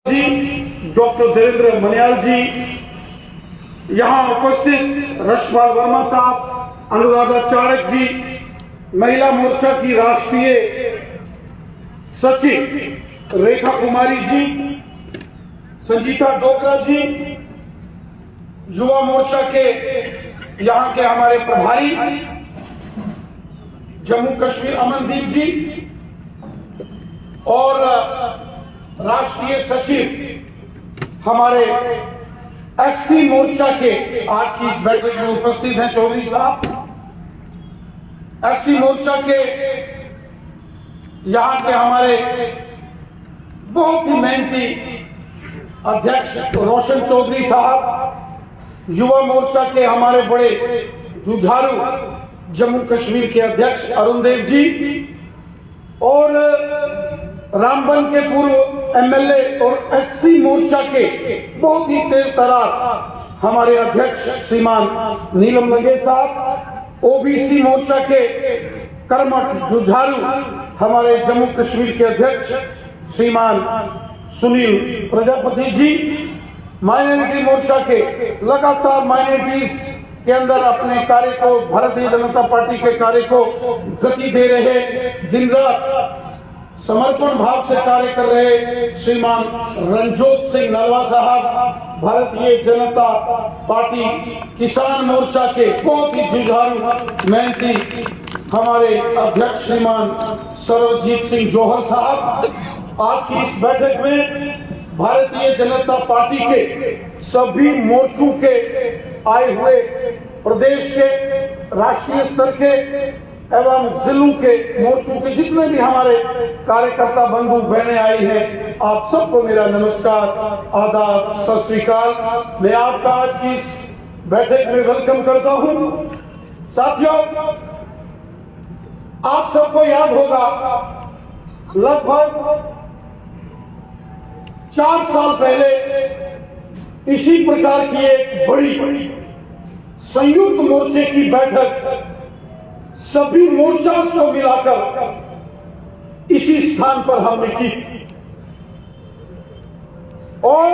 जी, doctor Dhirendra Maniyal जी, यहाँ उपस्थित रशपाल वर्मा साहब, अनुराधा चाणक जी, महिला मोर्चा की राष्ट्रीय सचिव रेखा कुमारी जी, संजीता डोगरा जी, युवा मोर्चा के यहाँ के हमारे प्रभारी जम्मू कश्मीर अमनदीप जी और राष्ट्रीय सचिव हमारे एसटी मोर्चा के आज की इस बैठक में उपस्थित हैं चौधरी साहब। एसटी मोर्चा के यहाँ के हमारे बहुत ही मेहनती अध्यक्ष रोशन चौधरी साहब, युवा मोर्चा के हमारे बड़े जुझारू जम्मू कश्मीर के अध्यक्ष अरुण देव जी और रामबन के पूर्व एमएलए और एससी मोर्चा के बहुत ही तेज तरार हमारे अध्यक्ष श्रीमान नीलम लगे साहब, ओबीसी मोर्चा के कर्मठ जुझारू हमारे जम्मू कश्मीर के अध्यक्ष श्रीमान सुनील प्रजापति जी, माइनॉरिटी मोर्चा के लगातार माइनॉरिटीज के अंदर अपने कार्य को, भारतीय जनता पार्टी के कार्य को गति दे रहे, दिन रात समर्पण भाव से कार्य कर रहे श्रीमान रणजोत सिंह नलवा साहब, भारतीय जनता पार्टी किसान मोर्चा के बहुत ही जुझारू मेहनती हमारे अध्यक्ष श्रीमान सर्वजीत सिंह जौहर साहब। आज की इस बैठक में भारतीय जनता पार्टी के सभी मोर्चों के आए हुए प्रदेश के, राष्ट्रीय स्तर के एवं जिलों के मोर्चों के जितने भी हमारे कार्यकर्ता बंधु बहनें आई हैं, आप सबको मेरा नमस्कार, आदाब, सत श्री अकाल। मैं आपका आज की इस बैठक में वेलकम करता हूं। साथियों, आप सबको याद होगा लगभग 4 साल पहले इसी प्रकार की एक बड़ी संयुक्त मोर्चे की बैठक सभी मोर्चा को मिलाकर इसी स्थान पर हमने की और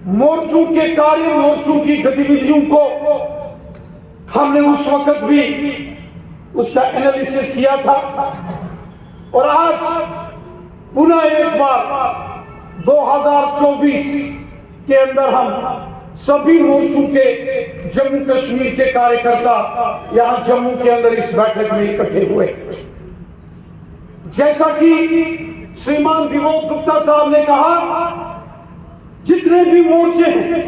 मोर्चों के कार्य, मोर्चों की गतिविधियों को हमने उस वक्त भी उसका एनालिसिस किया था और आज पुनः एक बार 2024 के अंदर हम सभी मोर्चों के जम्मू कश्मीर के कार्यकर्ता यहां जम्मू के अंदर इस बैठक में इकट्ठे हुए। जैसा कि श्रीमान विनोद गुप्ता साहब ने कहा, जितने भी मोर्चे हैं,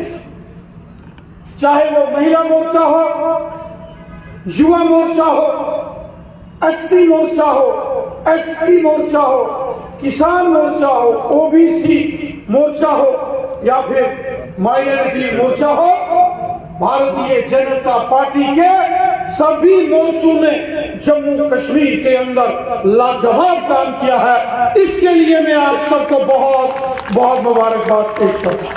चाहे वो महिला मोर्चा हो, युवा मोर्चा हो, एससी मोर्चा हो, एसटी मोर्चा हो, किसान मोर्चा हो, ओबीसी मोर्चा हो या फिर माइनॉरिटी मोर्चा हो, भारतीय जनता पार्टी के सभी मोर्चों ने जम्मू कश्मीर के अंदर लाजवाब काम किया है। इसके लिए मैं आप सबको बहुत बहुत मुबारकबाद पेश करता हूं।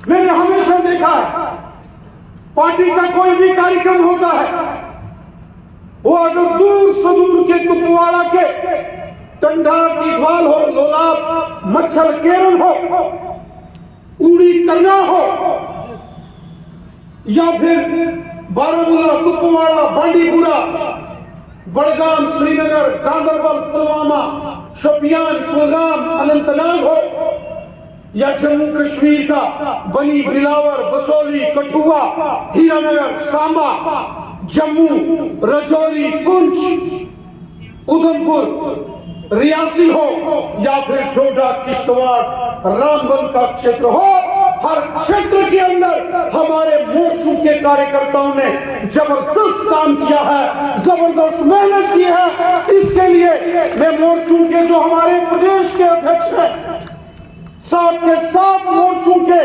मैंने हमेशा देखा है, पार्टी का कोई भी कार्यक्रम होता है, वो अगर दूर सुदूर के कुपवाड़ा के टंडा टीठवाल हो, लोलाब, मच्छर केरल हो, उड़ी करना हो या फिर बारामूला, कुपवाड़ा, बांडीपुरा, बड़गाम, श्रीनगर, गांदरबल, पुलवामा, शोपियान, कुलगाम, अनंतनाग हो या जम्मू कश्मीर का बनी, बिलावर, बसोली, कठुआ, हीरानगर, सांबा, जम्मू, रजौरी, पुंछ, उधमपुर, रियासी हो या फिर डोडा, किश्तवाड़, रामबन का क्षेत्र हो, हर क्षेत्र के अंदर हमारे मोर्चों के कार्यकर्ताओं ने जबरदस्त काम किया है, जबरदस्त मेहनत की है। इसके लिए मैं मोर्चों के जो हमारे प्रदेश के अध्यक्ष हैं, साथ के साथ मोर्चों के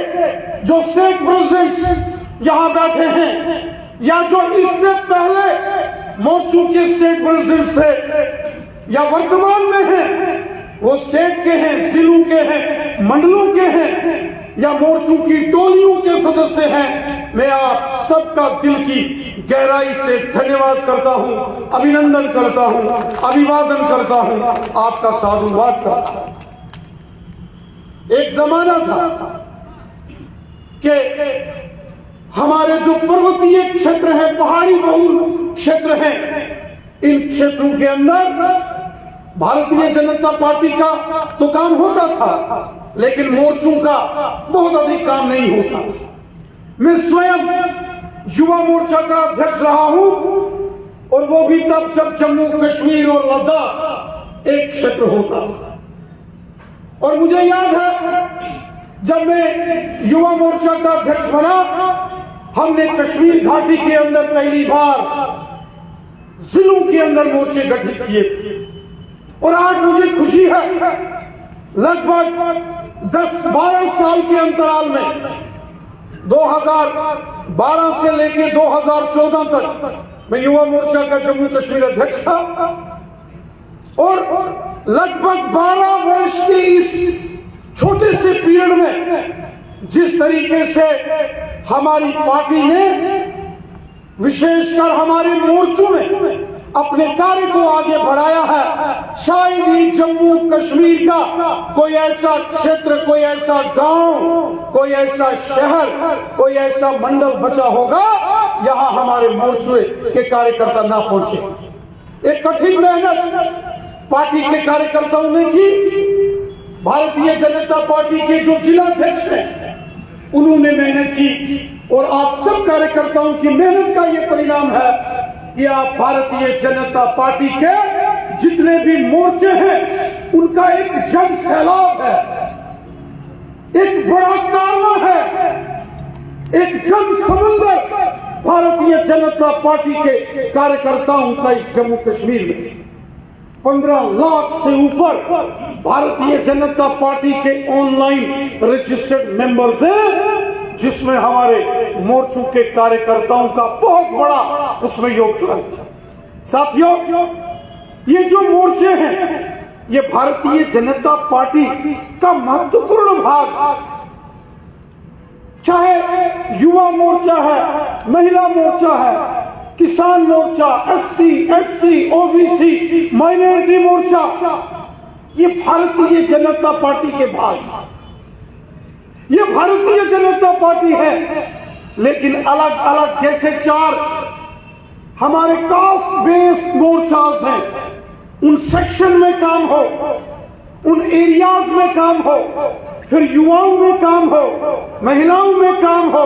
जो स्टेट प्रेसिडेंट्स यहां बैठे हैं या जो इससे पहले मोर्चों के स्टेट प्रेसिडेंट्स थे या वर्तमान में हैं, वो स्टेट के हैं, जिलों के हैं, मंडलों के हैं या मोर्चों की टोलियों के सदस्य हैं, मैं आप सबका दिल की गहराई से धन्यवाद करता हूं, अभिनंदन करता हूं, अभिवादन करता हूं, आपका साधुवाद करता हूं। एक जमाना था कि हमारे जो पर्वतीय क्षेत्र हैं, पहाड़ी बहुल क्षेत्र हैं, इन क्षेत्रों के अंदर भारतीय जनता पार्टी का तो काम होता था, लेकिन मोर्चों का बहुत अधिक काम नहीं होता। मैं स्वयं युवा मोर्चा का अध्यक्ष रहा हूं, और वो भी तब जब जम्मू कश्मीर और लद्दाख एक क्षेत्र होता था। और मुझे याद है जब मैं युवा मोर्चा का अध्यक्ष बना, हमने कश्मीर घाटी के अंदर पहली बार जिलों के अंदर मोर्चे गठित किए थे। और आज मुझे खुशी है, लगभग 10-12 साल के अंतराल में 2012 से लेकर 2014 तक मैं युवा मोर्चा का जम्मू कश्मीर अध्यक्ष था, और लगभग 12 वर्ष के इस छोटे से पीरियड में जिस तरीके से हमारी पार्टी ने, विशेषकर हमारे मोर्चों ने अपने कार्य को आगे बढ़ाया है, शायद ही जम्मू कश्मीर का कोई ऐसा क्षेत्र, कोई ऐसा गांव, कोई ऐसा शहर, कोई ऐसा मंडल बचा होगा यहां हमारे मोर्चे के कार्यकर्ता ना पहुंचे। एक कठिन मेहनत पार्टी के कार्यकर्ताओं ने की। भारतीय जनता पार्टी के जो जिलाध्यक्ष हैं उन्होंने मेहनत की, और आप सब कार्यकर्ताओं की मेहनत का ये परिणाम है कि आप भारतीय जनता पार्टी के जितने भी मोर्चे हैं उनका एक जन सैलाब है, एक बड़ा कारवां है, एक जन समुद्र भारतीय जनता पार्टी के कार्यकर्ताओं का इस जम्मू कश्मीर में 15 लाख से ऊपर भारतीय जनता पार्टी के ऑनलाइन रजिस्टर्ड मेंबर्स हैं, जिसमें हमारे मोर्चों के कार्यकर्ताओं का बहुत बड़ा उसमें योगदान है। साथियों, ये जो मोर्चे हैं ये भारतीय जनता पार्टी का महत्वपूर्ण भाग, चाहे युवा मोर्चा है, महिला मोर्चा है, किसान मोर्चा, एसटी, एससी, ओबीसी, माइनॉरिटी मोर्चा, ये भारतीय जनता पार्टी के भाग, ये भारतीय जनता पार्टी है। लेकिन अलग अलग जैसे 4 हमारे कास्ट बेस्ड मोर्चास हैं, उन सेक्शन में काम हो, उन एरियाज में काम हो, फिर युवाओं में काम हो, महिलाओं में काम हो,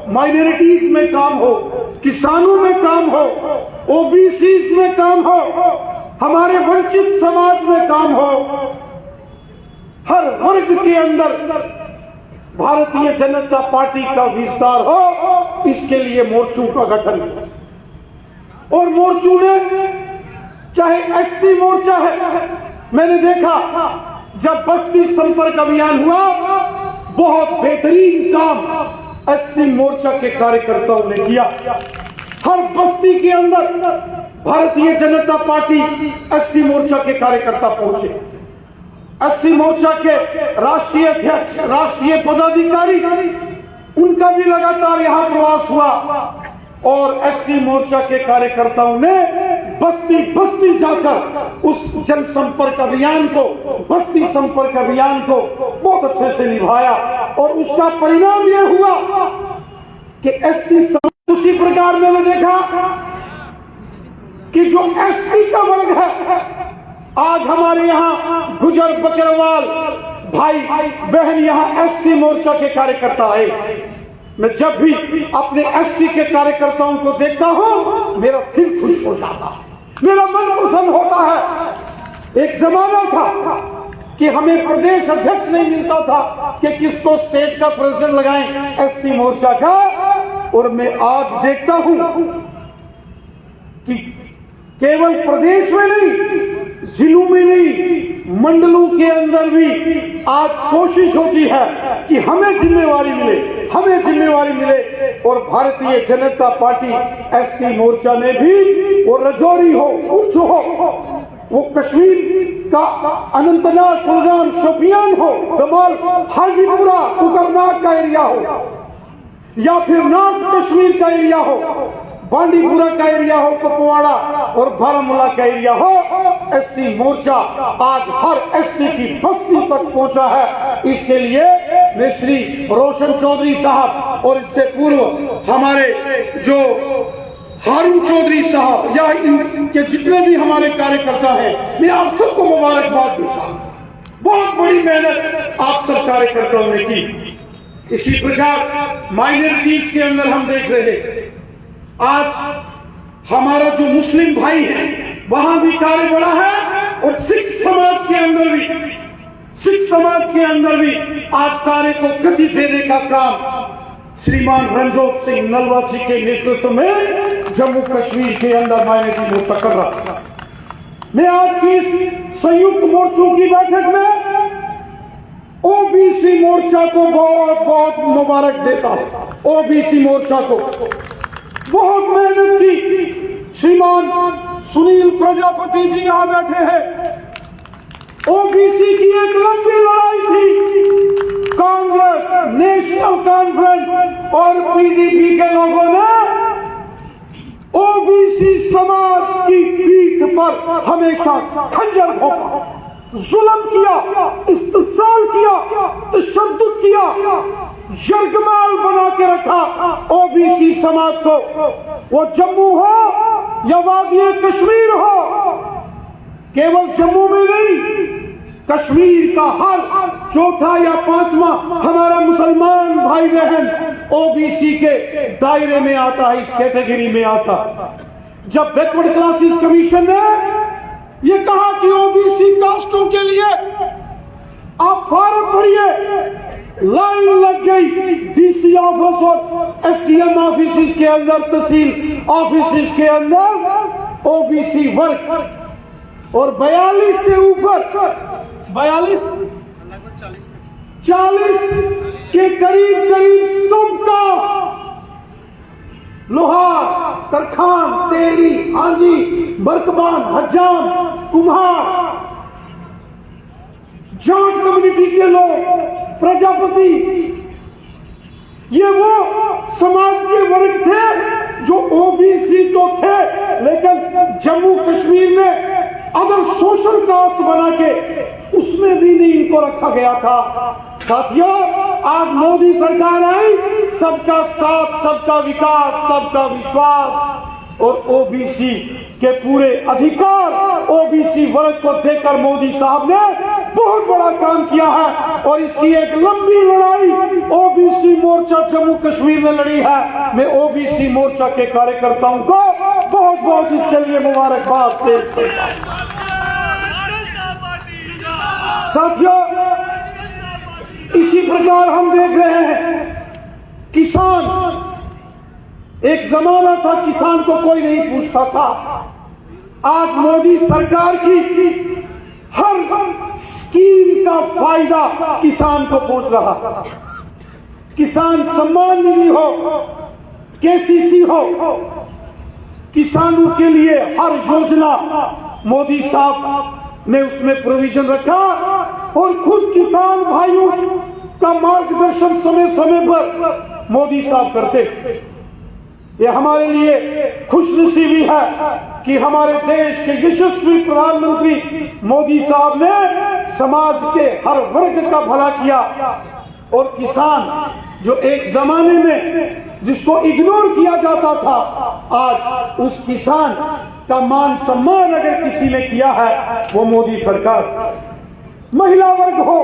माइनॉरिटीज में काम हो, किसानों में काम हो, ओबीसी में काम हो, हमारे वंचित समाज में काम हो, हर वर्ग के अंदर भारतीय जनता पार्टी का विस्तार हो, इसके लिए मोर्चों का गठन। और मोर्चों ने, चाहे एससी मोर्चा है, मैंने देखा जब बस्ती संपर्क अभियान हुआ, बहुत बेहतरीन काम एससी मोर्चा के कार्यकर्ताओं ने किया। हर बस्ती के अंदर भारतीय जनता पार्टी एससी मोर्चा के कार्यकर्ता पहुंचे। एससी मोर्चा के राष्ट्रीय अध्यक्ष, राष्ट्रीय पदाधिकारी, उनका भी लगातार यहां प्रवास हुआ, और एससी मोर्चा के कार्यकर्ताओं ने बस्ती बस्ती जाकर उस जनसंपर्क अभियान को, बस्ती संपर्क अभियान को बहुत अच्छे से निभाया। और उसका परिणाम यह हुआ कि एससी, उसी प्रकार मैंने देखा कि जो एसटी का वर्ग है, आज हमारे यहाँ गुजर बकरवाल भाई बहन यहाँ एसटी मोर्चा के कार्यकर्ता आए। मैं जब भी अपने एसटी के कार्यकर्ताओं को देखता हूं मेरा दिल खुश हो जाता है, मेरा मन प्रसन्न होता है। एक जमाना था कि हमें प्रदेश अध्यक्ष नहीं मिलता था कि किसको स्टेट का प्रेसिडेंट लगाएं एसटी मोर्चा का, और मैं आज देखता हूं कि केवल प्रदेश में नहीं, जिलों में नहीं, मंडलों के अंदर भी आज कोशिश होती है कि हमें जिम्मेवारी मिले, हमें जिम्मेवारी मिले। और भारतीय जनता पार्टी एसटी मोर्चा ने भी, वो रजौरी हो, उच्च हो, वो कश्मीर का अनंतनाग, कुलगाम, शोपियान हो, दमाल, हाजीपुरा, उकरनाग का एरिया हो, या फिर नॉर्थ कश्मीर का एरिया हो, बांडीपुरा का एरिया हो, कुपवाड़ा और बारामूला का एरिया हो, एसटी मोर्चा आज हर एसटी की बस्ती तक पहुंचा है। इसके लिए मैं श्री रोशन चौधरी साहब और इससे पूर्व हमारे जो हारून चौधरी साहब या इनके जितने भी हमारे कार्यकर्ता हैं, मैं आप सबको मुबारकबाद देता हूं। बहुत बड़ी मेहनत आप सब कार्यकर्ताओं ने की। इसी प्रकार माइनॉरिटीज के अंदर हम देख रहे हैं, आज हमारा जो मुस्लिम भाई है वहां भी कार्य बढ़ा है और सिख समाज के अंदर भी आज कार्य को गति देने का काम श्रीमान रणजोत सिंह नलवा जी के नेतृत्व में जम्मू कश्मीर के अंदर माइनॉरिटी मोर्चा कर रहा है। मैं आज की इस संयुक्त मोर्चों की बैठक में ओबीसी मोर्चा को बहुत बहुत मुबारक देता हूं। ओबीसी मोर्चा को बहुत मेहनत की। श्रीमान सुनील प्रजापति जी यहां बैठे हैं। ओबीसी की एक लंबी लड़ाई थी। कांग्रेस, नेशनल कॉन्फ्रेंस और पीडीपी के लोगों ने ओबीसी समाज की पीठ पर हमेशा खंजर घोंपा, जुल्म किया, इस्तेसाल किया, तशद्दुद किया, यरगमाल बना के रखा ओबीसी समाज को। वो जम्मू हो या वादी कश्मीर हो, केवल जम्मू में नहीं, कश्मीर का हर चौथा या पांचवा हमारा मुसलमान भाई बहन ओबीसी के दायरे में आता है, इस कैटेगरी में आता। जब बैकवर्ड क्लासेस कमीशन ने ये कहा कि ओबीसी कास्टों के लिए आप फॉर्म भरिए, लाइन लग गई डीसी ऑफिस और एसडीएम ऑफिस के अंदर, तहसील ऑफिस के अंदर ओबीसी वर्ग और 42 से ऊपर 40 के करीब सब कास्ट, लोहार, तरखान, तेली, हांजी, बरकबान, हजाम, कुम्हार, जाट कम्युनिटी के लोग, प्रजापति, ये वो समाज के वर्ग थे जो ओबीसी तो थे, लेकिन जम्मू कश्मीर में अगर सोशल कास्ट बना के उसमें भी नहीं इनको रखा गया था। साथियों, आज मोदी सरकार आई, सबका साथ, सबका विकास, सबका विश्वास और ओबीसी के पूरे अधिकार ओबीसी वर्ग को देकर मोदी साहब ने बहुत बड़ा काम किया है। और इसकी एक लंबी लड़ाई ओबीसी मोर्चा जम्मू कश्मीर ने लड़ी है। मैं ओबीसी मोर्चा के कार्यकर्ताओं को बहुत बहुत इसके लिए मुबारकबाद पेश करता हूं। साथियों, इसी प्रकार हम देख रहे हैं किसान, एक जमाना था किसान को कोई नहीं पूछता था। आज मोदी सरकार की हर स्कीम का फायदा किसान को पहुंच रहा। किसान सम्मान निधि हो, केसीसी हो, किसानों के लिए हर योजना मोदी साहब ने उसमें प्रोविजन रखा और खुद किसान भाइयों का मार्गदर्शन समय समय पर मोदी साहब करते। ये हमारे लिए खुशनसीबी है कि हमारे देश के यशस्वी प्रधानमंत्री मोदी साहब ने समाज के हर वर्ग का भला किया। और किसान जो एक जमाने में जिसको इग्नोर किया जाता था, आज उस किसान का मान सम्मान अगर किसी ने किया है वो मोदी सरकार। महिला वर्ग हो,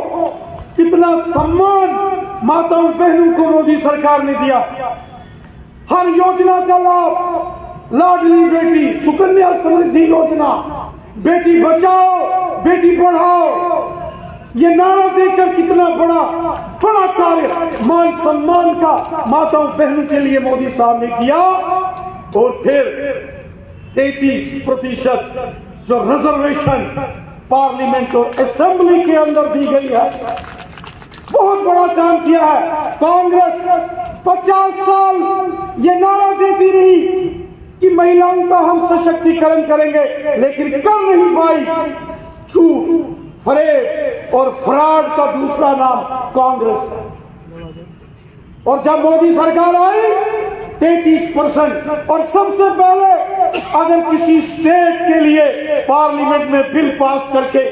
कितना सम्मान माताओं बहनों को मोदी सरकार ने दिया। हर योजना का लाभ, लाडली बेटी, सुकन्या समृद्धि योजना, बेटी बचाओ बेटी पढ़ाओ, ये नारा देकर कितना बड़ा कार्य मान सम्मान का माताओं बहनों के लिए मोदी साहब ने किया। और फिर 33% जो रिजर्वेशन पार्लियामेंट और असेंबली के अंदर दी गई है, बहुत बड़ा काम किया है। कांग्रेस 50 साल ये नारा देती रही कि महिलाओं का हम सशक्तिकरण करेंगे, लेकिन कर नहीं पाई। झूठ, फरेब और फ्रॉड का दूसरा नाम कांग्रेस है। और जब मोदी सरकार आई 33%। और सबसे पहले अगर किसी स्टेट के लिए पार्लियामेंट में बिल पास करके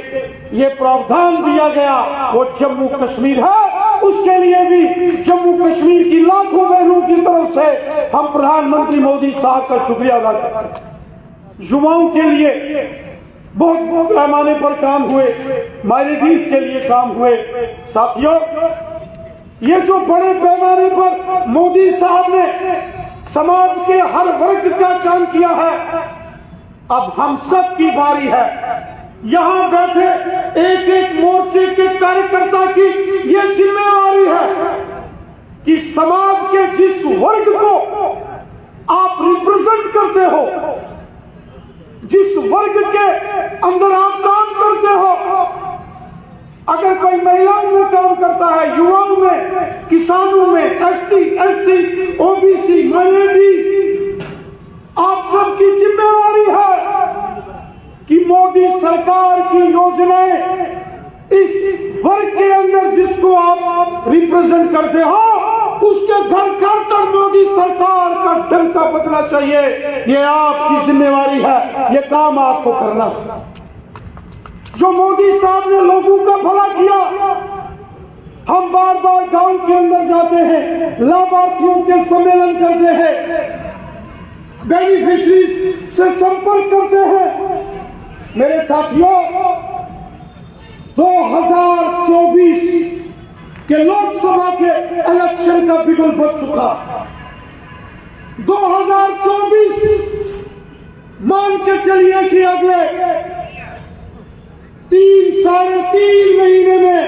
ये प्रावधान दिया गया वो जम्मू कश्मीर है, उसके लिए भी जम्मू कश्मीर की लाखों बहनों की तरफ से हम प्रधानमंत्री मोदी साहब का शुक्रिया अदा करते हैं। युवाओं के लिए बहुत पैमाने पर काम हुए, माइनॉरिटीज के लिए काम हुए। साथियों, ये जो बड़े पैमाने पर मोदी साहब ने समाज के हर वर्ग का काम किया है, अब हम सब की बारी है। यहां बैठे एक एक मोर्चे के कार्यकर्ता की ये जिम्मेवारी है कि समाज के जिस वर्ग को आप रिप्रेजेंट करते हो, जिस वर्ग के अंदर आप काम करते हो, अगर कोई महिलाओं में काम करता है, युवाओं में, किसानों में, एसटी, एससी, ओबीसी, माइनॉरिटीज, आप सबकी जिम्मेवारी है कि मोदी सरकार की योजनाएं इस वर्ग के अंदर जिसको आप रिप्रेजेंट करते हो उसके घर घर तक मोदी सरकार का डंका बजना चाहिए। ये आपकी जिम्मेवारी है, ये काम आपको करना है। जो मोदी साहब ने लोगों का भला किया, हम बार बार गांव के अंदर जाते हैं, लाभार्थियों के सम्मेलन करते हैं, बेनिफिशरीज से संपर्क करते हैं। मेरे साथियों, 2024 के लोकसभा के इलेक्शन का बिगुल बज चुका। 2024 मान के चलिए कि अगले 3-3.5 महीने में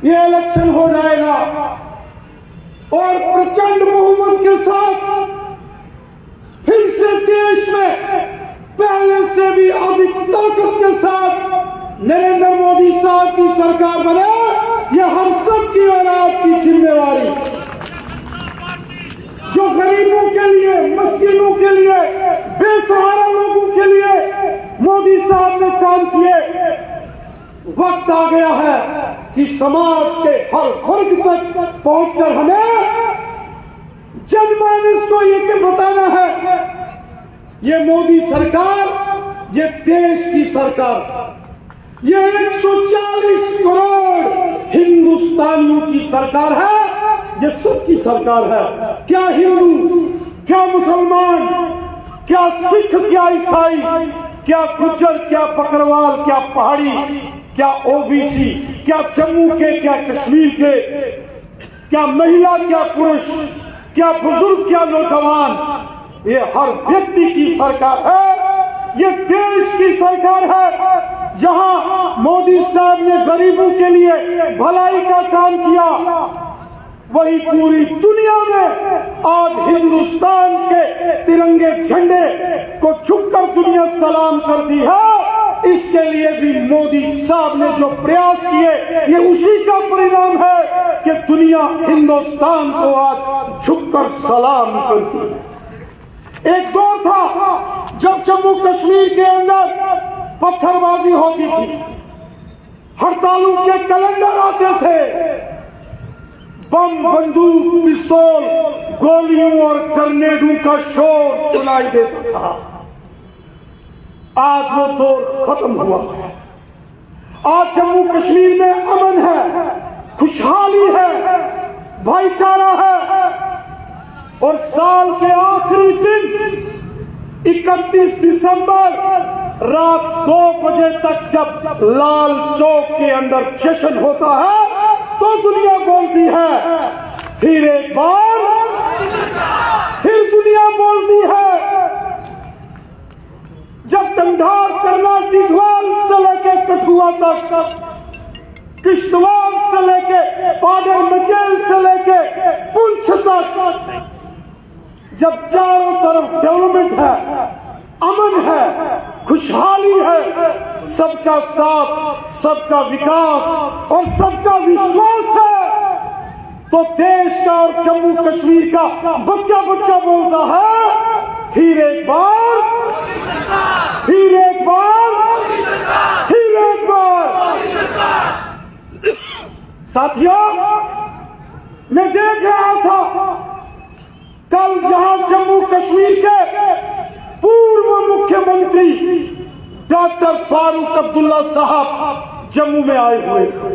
ये इलेक्शन हो जाएगा और प्रचंड बहुमत के साथ फिर से देश में पहले से भी अधिक ताकत के साथ नरेंद्र मोदी साहब की सरकार बने। ये हम सब की और आपकी जिम्मेवारी। जो गरीबों के लिए, मस्कीनों के लिए, बेसहारा लोगों के लिए मोदी साहब ने काम किए, वक्त आ गया है कि समाज के हर वर्ग तक पहुंचकर हमें जनमानस को ये बताना है, ये मोदी सरकार, ये देश की सरकार, ये 140 करोड़ हिंदुस्तानियों की सरकार है, ये सबकी सरकार है। क्या हिंदू, क्या मुसलमान, क्या सिख, क्या ईसाई, क्या गुज्जर, क्या बकरवाल, क्या पहाड़ी, क्या ओबीसी, क्या जम्मू के, क्या कश्मीर के, क्या महिला, क्या पुरुष, क्या बुजुर्ग, क्या नौजवान, ये हर व्यक्ति की सरकार है। ये देश की सरकार है। जहां मोदी साहब ने गरीबों के लिए भलाई का काम किया, वही पूरी दुनिया में आज हिंदुस्तान के तिरंगे झंडे को झुककर दुनिया सलाम करती है। इसके लिए भी मोदी साहब ने जो प्रयास किए, ये उसी का परिणाम है कि दुनिया हिंदुस्तान को आज झुककर सलाम करती है। एक दौर था जब जम्मू कश्मीर के अंदर पत्थरबाजी होती थी, हड़तालों के कैलेंडर आते थे, बम, बंदूक, पिस्तौल, गोलियों और ग्रेनेडों का शोर सुनाई देता था। आज वो दौर खत्म हुआ है। आज जम्मू कश्मीर में अमन है, खुशहाली है, भाईचारा है। और साल के आखिरी दिन 31 दिसंबर रात 2 बजे तक जब लाल चौक के अंदर जश्न होता है तो दुनिया बोलती है, फिर एक बार फिर दुनिया बोलती है। जब टंडार, करना, टिघवाल से लेके कठुआ तक, किश्तवाड़ से लेके पाडर मचेल से लेके पुंछ तक, जब चारों तरफ डेवलपमेंट है, अमन है, खुशहाली है, सबका साथ, सबका विकास और सबका विश्वास है, तो देश का और जम्मू कश्मीर का बच्चा बच्चा बोलता है, फिर एक बार, फिर एक बार, फिर एक बार। साथियों, मैं देख रहा था कल जहां जम्मू कश्मीर के पूर्व मुख्यमंत्री डॉक्टर फारूक अब्दुल्ला साहब जम्मू में आए हुए थे,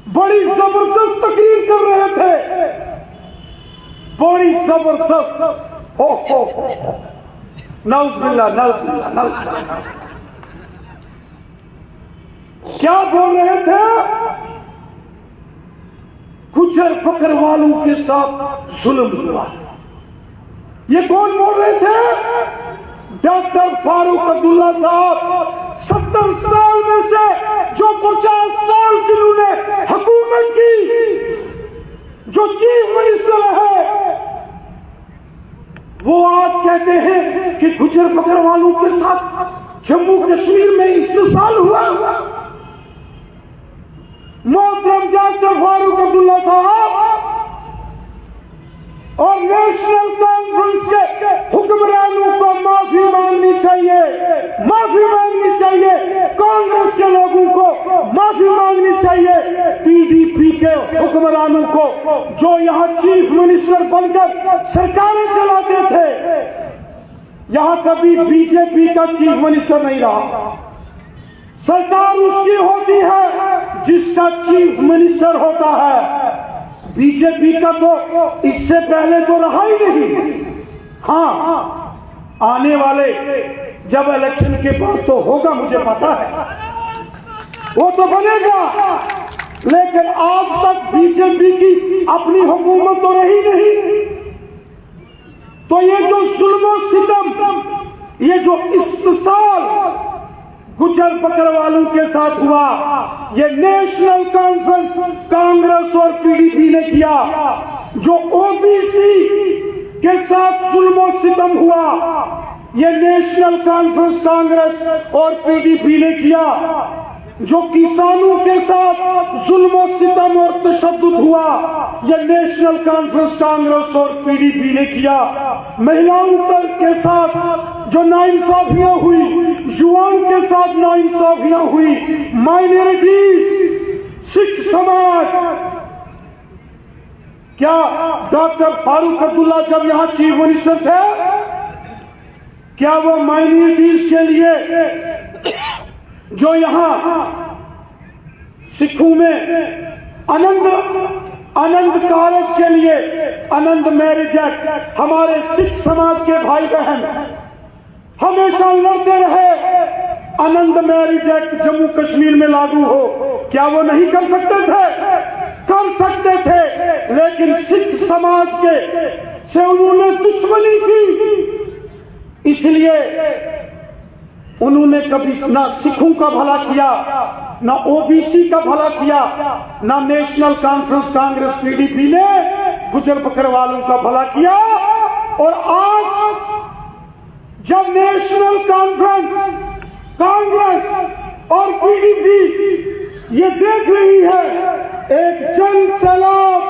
बड़ी जबरदस्त तकरीर कर रहे थे, बड़ी जबरदस्त। हो नाउज़ुबिल्लाह, नाउज़ुबिल्लाह, नाउज़ुबिल्लाह। क्या बोल रहे थे? गुजर बकरवालों के साथ जुल्म हुआ। ये कौन बोल रहे थे? डॉक्टर फारूक अब्दुल्ला साहब। 70 साल में से जो 50 साल जिन्होंने हुकूमत की, जो चीफ मिनिस्टर है, वो आज कहते हैं कि गुजर बकरवालों के साथ जम्मू कश्मीर में इस्तेसाल हुआ। मोहतरम डॉक्टर फारूक अब्दुल्ला साहब और नेशनल कॉन्फ्रेंस के हुक्मरानों को माफी मांगनी चाहिए, माफी मांगनी चाहिए। कांग्रेस के लोगों को माफी मांगनी चाहिए। पीडीपी के हुक्मरानों को, जो यहाँ चीफ मिनिस्टर बनकर सरकारें चलाते थे, यहाँ कभी बीजेपी का चीफ मिनिस्टर नहीं रहा। सरकार उसकी होती है जिसका चीफ मिनिस्टर होता है। बीजेपी का तो इससे पहले तो रहा ही नहीं। हाँ, आने वाले जब इलेक्शन के बाद तो होगा, मुझे पता है, वो तो बनेगा। लेकिन आज तक बीजेपी की अपनी हुकूमत तो रही नहीं। तो ये जो जुल्म सितम, ये जो इस्तेसाल गुजर बकरवालों के साथ हुआ, ये नेशनल कॉन्फ्रेंस कांग्रेस और पीडीपी ने किया। जो ओबीसी के साथ जुल्म सितम हुआ, ये नेशनल कॉन्फ्रेंस कांग्रेस और पीडीपी ने किया। जो किसानों के साथ जुल्म सितम और तशद्दुद हुआ, ये नेशनल कॉन्फ्रेंस कांग्रेस और पीडीपी ने किया। महिलाओं के साथ जो नाइंसाफियां हुई, युवाओं के साथ नाइंसाफियां हुई, माइनॉरिटीज, सिख समाज, क्या डॉक्टर फारूक अब्दुल्ला जब यहां चीफ मिनिस्टर थे, क्या वो माइनॉरिटीज के लिए, जो यहां सिखों में आनंद कॉलेज के लिए आनंद मैरिज एक्ट, हमारे सिख समाज के भाई बहन हमेशा लड़ते रहे, आनंद मैरिज एक्ट जम्मू कश्मीर में लागू हो, क्या वो नहीं कर सकते थे? कर सकते थे। लेकिन सिख समाज के से उन्होंने दुश्मनी की, इसलिए उन्होंने कभी ना सिखों का भला किया, ना ओबीसी का भला किया, ना नेशनल कॉन्फ्रेंस कांग्रेस पीडीपी ने गुजर बकरवालों का भला किया। और आज जब नेशनल कॉन्फ्रेंस कांग्रेस और पीडीपी ये देख रही है एक जन सैलाब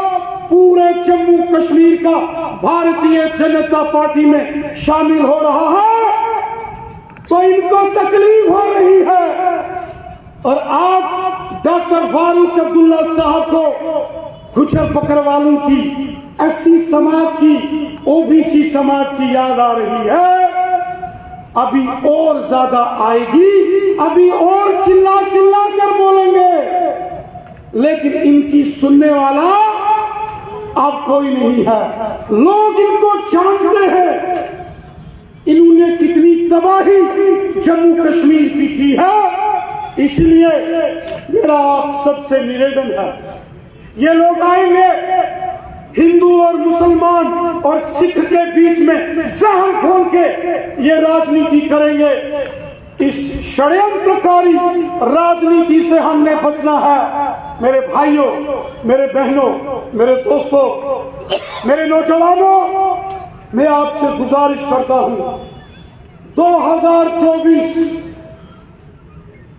पूरे जम्मू कश्मीर का भारतीय जनता पार्टी में शामिल हो रहा है, तो इनको तकलीफ हो रही है। और आज डॉक्टर फारूक अब्दुल्ला साहब को गुजर बकरवालों की, एससी समाज की, ओबीसी समाज की याद आ रही है। अभी और ज्यादा आएगी, अभी और चिल्ला चिल्ला कर बोलेंगे, लेकिन इनकी सुनने वाला अब कोई नहीं है। लोग इनको जानते हैं, इन्होंने कितनी तबाही जम्मू कश्मीर की है। इसलिए मेरा आप सबसे निवेदन है, ये लोग आएंगे हिंदू और मुसलमान और सिख के बीच में जहर खोल के ये राजनीति करेंगे। इस षड्यंत्रकारी राजनीति से हमने बचना है। मेरे भाइयों, मेरे बहनों, मेरे दोस्तों, मेरे नौजवानों, मैं आपसे गुजारिश करता हूं, 2024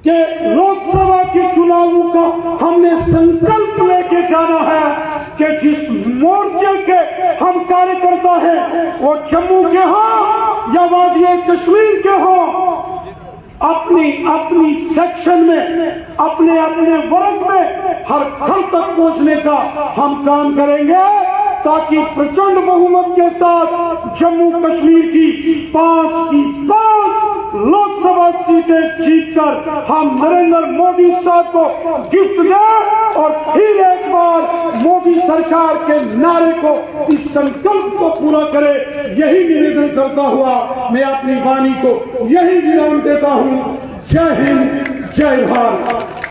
के लोकसभा के चुनावों का हमने संकल्प लेके जाना है कि जिस मोर्चे के हम कार्यकर्ता हैं, वो जम्मू के हों या वादी कश्मीर के हों, अपनी अपनी सेक्शन में, अपने अपने वर्ग में हर घर तक पहुंचने का हम काम करेंगे। ताकि प्रचंड बहुमत के साथ जम्मू कश्मीर की 5 लोकसभा सीटें जीतकर हम नरेंद्र मोदी साहब को गिफ्ट दें और फिर एक बार मोदी सरकार के नारे को, इस संकल्प को पूरा करें। यही निवेदन करता हुआ मैं अपनी वाणी को यही विराम देता हूं। जय हिंद, जय भारत।